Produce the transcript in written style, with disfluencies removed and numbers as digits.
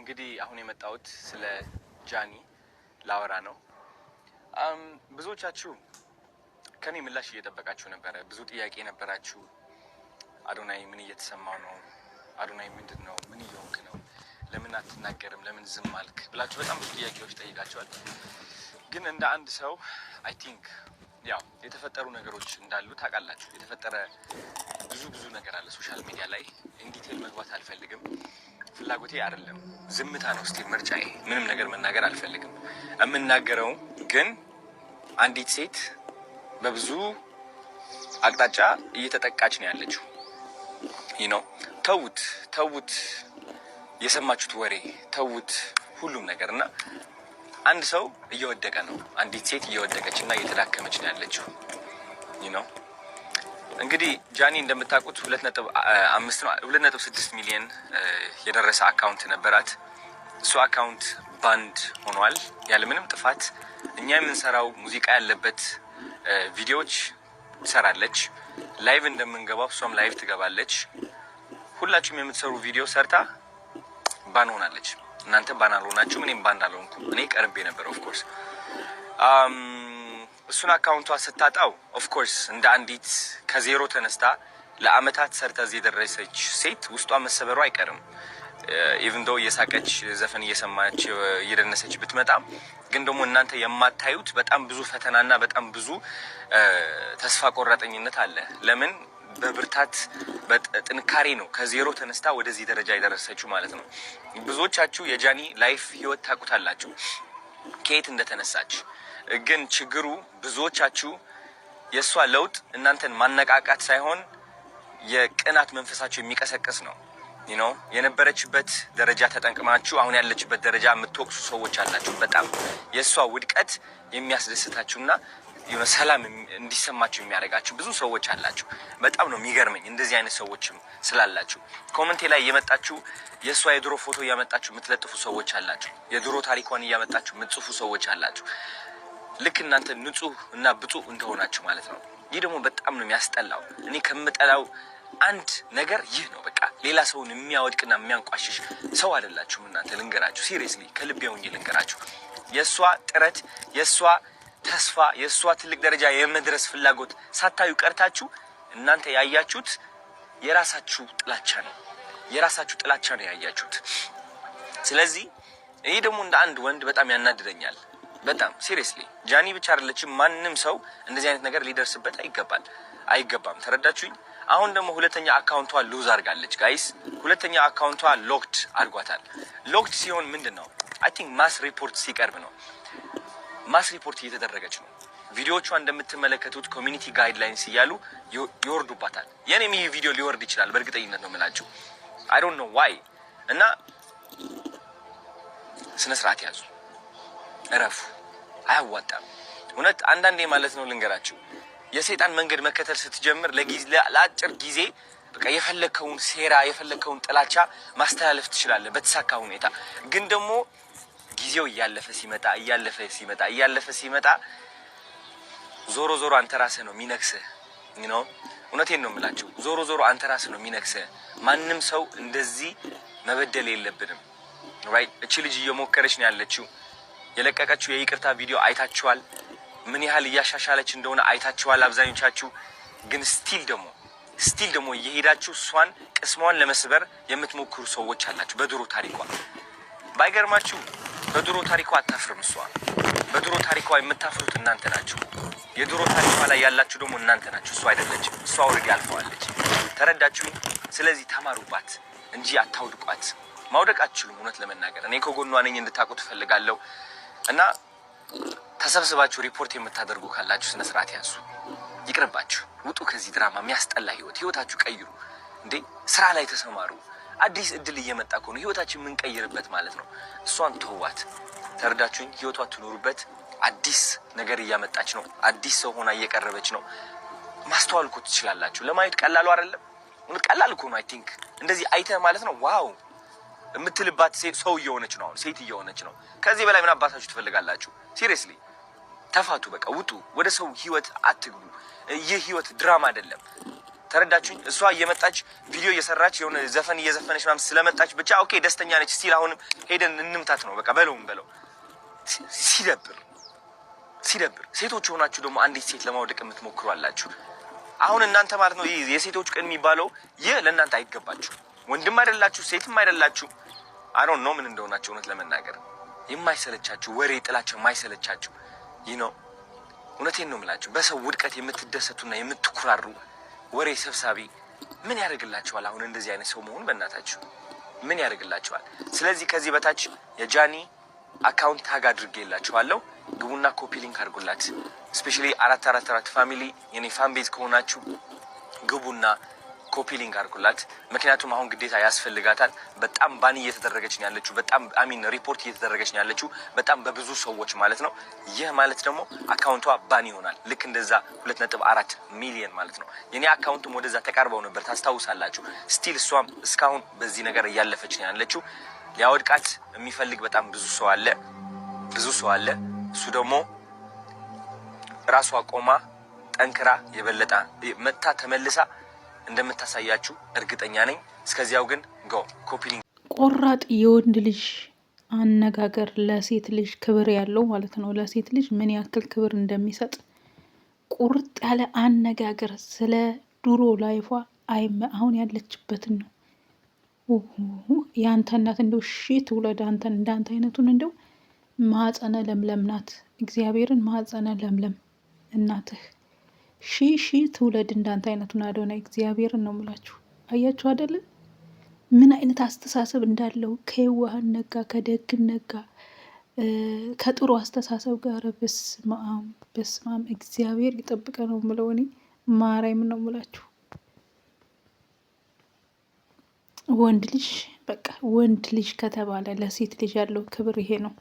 እንግዲህ አሁን የመጣሁት ስለ ጃኒ ላወራ ነው። ብዙዎቻችሁ ከኔ ምላሽ እየጠበቃችሁ ነበረ። ብዙ ጥያቄ ነበራችሁ። አዶናይ ምን እየተሰማው ነው? አዶናይ ምንድነው? ምን እየሆንክ ነው? ለምን አትናገርም? ለምን ዝም አልክ? ብላችሁ በጣም ብዙ ጥያቄዎች ጠይቃችኋል። ግን እንደ አንድ ሰው አይ ቲንክ ያው የተፈጠሩ ነገሮች እንዳሉ ታውቃላችሁ። የተፈጠረ ብዙ ነገር አለ ሶሻል ሚዲያ ላይ። ኢንዲቴል መግባት አልፈልግም። ፍላጎቴ አይደለም። ዝምታ ነው ስቲል ምርጫዬ። ምንም ነገር መናገር አልፈልግም። የምናገረው ግን አንዲት ሴት በብዙ አቅጣጫ እየተጠቃች ነው ያለችው። ነው ተውት፣ የሰማችሁት ወሬ ተውት፣ ሁሉም ነገር እና አንድ ሰው እየወደቀ ነው። አንዲት ሴት እየወደቀች እና እየተዳከመች ነው ያለችው። ነው እንግዲህ ጃኒ እንደምታውቁት 2.6 ሚሊዮን የደረሰ አካውንት ነበራት። እሱ አካውንት ባንድ ሆኗል ያለምንም ጥፋት። እኛ የምንሰራው ሙዚቃ ያለበት ቪዲዮዎች ትሰራለች። ላይቭ እንደምንገባው እሷም ላይቭ ትገባለች። ሁላችሁም የምትሰሩ ቪዲዮ ሰርታ ባን ሆናለች። እናንተ ባን አልሆናችሁም፣ እኔም ባን አልሆንኩም። እኔ ቀርቤ ነበር ኦፍኮርስ። እሱን አካውንቷ ስታጣው ኦፍኮርስ እንደ አንዲት ከዜሮ ተነስታ ለአመታት ሰርታ እዚህ የደረሰች ሴት ውስጧ መሰበሩ አይቀርም። ኢቭን ዶ እየሳቀች ዘፈን እየሰማች እየደነሰች ብትመጣም ግን ደግሞ እናንተ የማታዩት በጣም ብዙ ፈተናና በጣም ብዙ ተስፋ ቆራጠኝነት አለ። ለምን? በብርታት በጥንካሬ ነው ከዜሮ ተነስታ ወደዚህ ደረጃ የደረሰችው ማለት ነው። ብዙዎቻችሁ የጃኒ ላይፍ ህይወት ታውቁታላችሁ ከየት እንደተነሳች። ግን ችግሩ ብዙዎቻችሁ የእሷ ለውጥ እናንተን ማነቃቃት ሳይሆን የቅናት መንፈሳችሁ የሚቀሰቅስ ነው። የነበረችበት ደረጃ ተጠንቅማችሁ አሁን ያለችበት ደረጃ የምትወቅሱ ሰዎች አላችሁ። በጣም የእሷ ውድቀት የሚያስደስታችሁና ሰላም እንዲሰማችሁ የሚያደርጋችሁ ብዙ ሰዎች አላችሁ። በጣም ነው የሚገርመኝ እንደዚህ አይነት ሰዎችም ስላላችሁ። ኮሜንቴ ላይ እየመጣችሁ የእሷ የድሮ ፎቶ እያመጣችሁ የምትለጥፉ ሰዎች አላችሁ። የድሮ ታሪኳን እያመጣችሁ የምትጽፉ ሰዎች አላችሁ። ልክ እናንተ ንጹህ እና ብፁዕ እንደሆናችሁ ማለት ነው። ይህ ደግሞ በጣም ነው የሚያስጠላው። እኔ ከምጠላው አንድ ነገር ይህ ነው። በቃ ሌላ ሰውን የሚያወድቅና የሚያንቋሽሽ ሰው አይደላችሁም እናንተ። ልንገራችሁ፣ ሲሪየስሊ ከልቤ ሆኜ ልንገራችሁ። የእሷ ጥረት፣ የእሷ ተስፋ፣ የእሷ ትልቅ ደረጃ የመድረስ ፍላጎት ሳታዩ ቀርታችሁ እናንተ ያያችሁት የራሳችሁ ጥላቻ ነው። የራሳችሁ ጥላቻ ነው ያያችሁት። ስለዚህ ይህ ደግሞ እንደ አንድ ወንድ በጣም ያናድደኛል። በጣም ሲሪየስሊ ጃኒ ብቻ አይደለችም። ማንም ሰው እንደዚህ አይነት ነገር ሊደርስበት አይገባም። ተረዳችሁኝ? አሁን ደግሞ ሁለተኛ አካውንቷ ሉዝ አድርጋለች ጋይስ። ሁለተኛ አካውንቷ ሎክድ አድርጓታል። ሎክድ ሲሆን ምንድን ነው? አይ ቲንክ ማስ ሪፖርት ሲቀርብ ነው። ማስ ሪፖርት እየተደረገች ነው። ቪዲዮቿ እንደምትመለከቱት ኮሚኒቲ ጋይድላይንስ እያሉ ይወርዱባታል። የኔም ይህ ቪዲዮ ሊወርድ ይችላል፣ በእርግጠኝነት ነው የምላችሁ። አይ ዶንት ኖ ዋይ። እና ስነ ስርዓት ያዙ፣ እረፉ። አያዋጣም እውነት። አንዳንዴ ማለት ነው ልንገራችሁ፣ የሰይጣን መንገድ መከተል ስትጀምር ለአጭር ጊዜ በቃ የፈለከውን ሴራ የፈለከውን ጥላቻ ማስተላለፍ ትችላለህ በተሳካ ሁኔታ። ግን ደግሞ ጊዜው እያለፈ ሲመጣ ዞሮ አንተ ራስህ ነው የሚነክስህ። እውነቴን ነው የምላችሁ። ዞሮ አንተ ራስህ ነው የሚነክስህ። ማንም ሰው እንደዚህ መበደል የለብንም። ራይት? እቺ ልጅ እየሞከረች ነው ያለችው። የለቀቀችው የይቅርታ ቪዲዮ አይታችኋል። ምን ያህል እያሻሻለች እንደሆነ አይታችኋል አብዛኞቻችሁ። ግን ስቲል ደግሞ እየሄዳችሁ እሷን ቅስሟን ለመስበር የምትሞክሩ ሰዎች አላችሁ። በድሮ ታሪኳ ባይገርማችሁ በድሮ ታሪኳ አታፍርም እሷ። በድሮ ታሪኳ የምታፍሩት እናንተ ናችሁ። የድሮ ታሪኳ ላይ ያላችሁ ደግሞ እናንተ ናችሁ፣ እሷ አይደለችም። እሷ ወርድ ያልፈዋለች። ተረዳችሁኝ? ስለዚህ ተማሩባት እንጂ አታውድቋት። ማውደቅ አትችሉም። እውነት ለመናገር እኔ ከጎኗ ነኝ እንድታውቁ ትፈልጋለሁ። እና ተሰብስባችሁ ሪፖርት የምታደርጉ ካላችሁ ስነ ስርዓት ያዙ። ይቅርባችሁ፣ ውጡ ከዚህ ድራማ። የሚያስጠላ ህይወታችሁ ቀይሩ። እንዴ ስራ ላይ ተሰማሩ። አዲስ እድል እየመጣ ከሆነ ህይወታችን የምንቀይርበት ማለት ነው። እሷን ተዋት። ተረዳችሁኝ? ህይወቷ ትኖሩበት። አዲስ ነገር እያመጣች ነው። አዲስ ሰው ሆና እየቀረበች ነው። ማስተዋል እኮ ትችላላችሁ። ለማየት ቀላሉ አይደለም። ቀላል እኮ ነው። አይ ቲንክ እንደዚህ አይተህ ማለት ነው ዋው የምትልባት ሰው እየሆነች ነው። አሁን ሴት እየሆነች ነው። ከዚህ በላይ ምን አባታችሁ ትፈልጋላችሁ? ሲሪየስሊ ተፋቱ። በቃ ውጡ። ወደ ሰው ህይወት አትግቡ። ይህ ህይወት ድራማ አይደለም። ተረዳችሁኝ? እሷ እየመጣች ቪዲዮ እየሰራች የሆነ ዘፈን እየዘፈነች ምናምን ስለመጣች ብቻ ኦኬ ደስተኛ ነች ሲል አሁንም ሄደን እንምታት ነው በቃ በለው። ሲደብር ሴቶች ሆናችሁ ደግሞ አንዲት ሴት ለማውደቅ የምትሞክሩ አላችሁ። አሁን እናንተ ማለት ነው የሴቶች ቀን የሚባለው ይህ ለእናንተ አይገባችሁ። ወንድም አይደላችሁ ሴትም አይደላችሁ። አሮን ነው ምን እንደሆናችሁ እውነት ለመናገር የማይሰለቻችሁ ወሬ ጥላቸው የማይሰለቻችሁ ይህ ነው። እውነቴን ነው የምላችሁ። በሰው ውድቀት የምትደሰቱና የምትኩራሩ ወሬ ሰብሳቢ ምን ያደርግላችኋል? አሁን እንደዚህ አይነት ሰው መሆን በእናታችሁ ምን ያደርግላችኋል? ስለዚህ ከዚህ በታች የጃኒ አካውንት ታግ አድርጌላችኋለሁ። ግቡና ኮፒ ሊንክ አድርጉላት። ስፔሻሊ 444 ፋሚሊ የኔ ፋን ቤዝ ከሆናችሁ ግቡና ኮፒ ሊንክ አድርጉላት። ምክንያቱም አሁን ግዴታ ያስፈልጋታል። በጣም ባን እየተደረገች ነው ያለችው። በጣም ሪፖርት እየተደረገች ነው ያለችው በጣም በብዙ ሰዎች ማለት ነው። ይህ ማለት ደግሞ አካውንቷ ባን ይሆናል። ልክ እንደዛ 2.4 ሚሊዮን ማለት ነው። የኔ አካውንትም ወደዛ ተቃርበው ነበር ታስታውሳላችሁ። ስቲል እሷም እስካሁን በዚህ ነገር እያለፈች ነው ያለችው። ሊያወድቃት የሚፈልግ በጣም ብዙ ሰው አለ። እሱ ደግሞ ራሷ ቆማ ጠንክራ የበለጠ መታ ተመልሳ እንደምታሳያችሁ እርግጠኛ ነኝ። እስከዚያው ግን ኮፒ ሊንክ ቆራጥ የወንድ ልጅ አነጋገር ለሴት ልጅ ክብር ያለው ማለት ነው። ለሴት ልጅ ምን ያክል ክብር እንደሚሰጥ ቁርጥ ያለ አነጋገር ስለ ድሮ ላይፏ አሁን ያለችበትን ነው። የአንተ እናት እንደው ትውለድ አንተን እንዳንተ አይነቱን እንደው ማህፀነ ለምለም ናት። እግዚአብሔርን ማህፀነ ለምለም እናትህ ትውለድ እንዳንተ አይነቱን አዶናይ እግዚአብሔርን ነው የምላችሁ። አያችሁ አይደለ ምን አይነት አስተሳሰብ እንዳለው ከየዋህነት ጋር ከደግነት ጋር ከጥሩ አስተሳሰብ ጋር በስማም እግዚአብሔር ይጠብቀ ነው የምለው። እኔ ማርያም ነው የምላችሁ። ወንድ ልጅ ከተባለ ለሴት ልጅ ያለው ክብር ይሄ ነው።